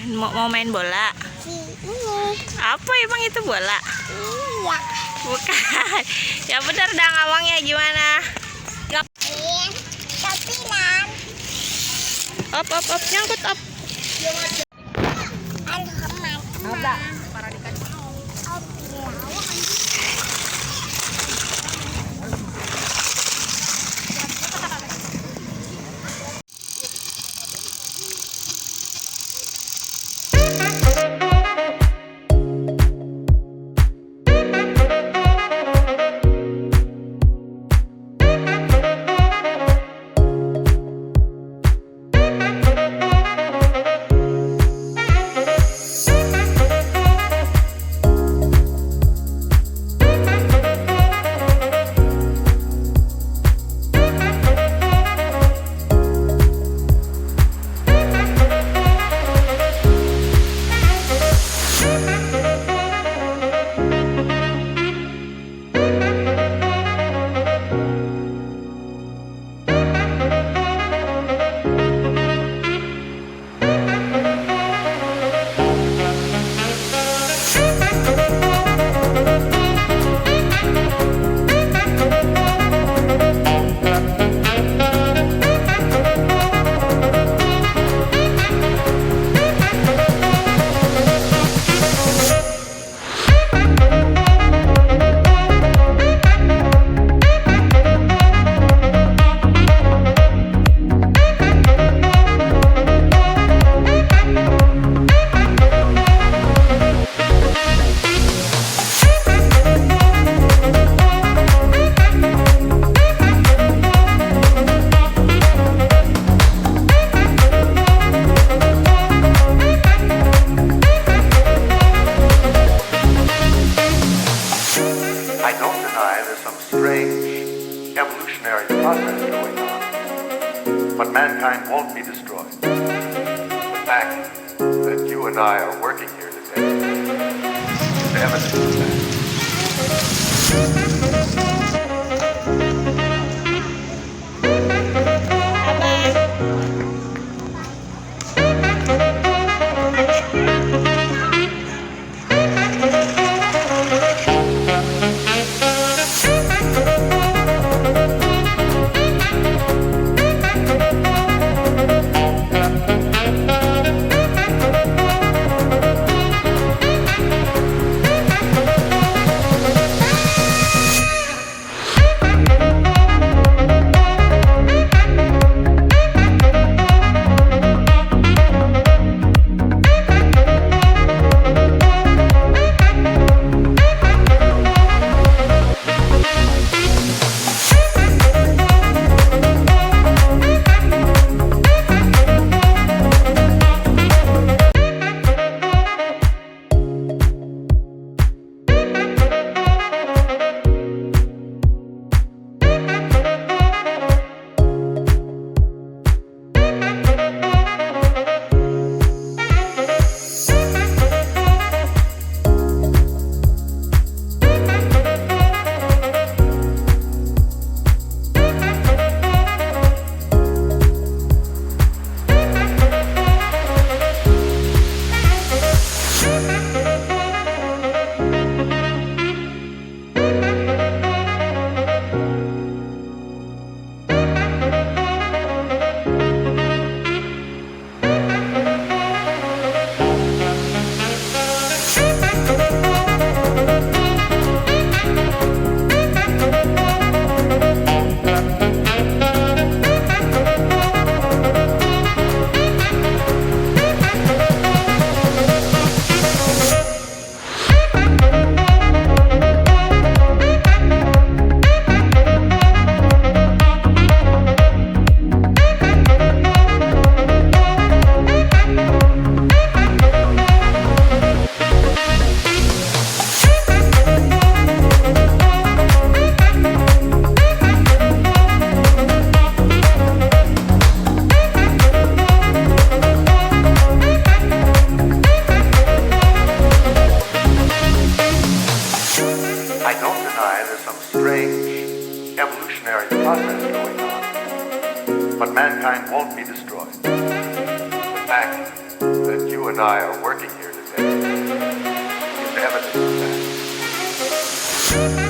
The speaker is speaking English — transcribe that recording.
Mau main bola? Ini. Apa emang itu bola? Iya. Bukan. Ya benar dah ngawangnya gimana? Ini. Topilan. Op, nyangkut op. Udah. I don't deny there's some strange evolutionary process going on, but mankind won't be destroyed. The fact that you and I are working here today is evidence of that. and I are working here today is evidence of that.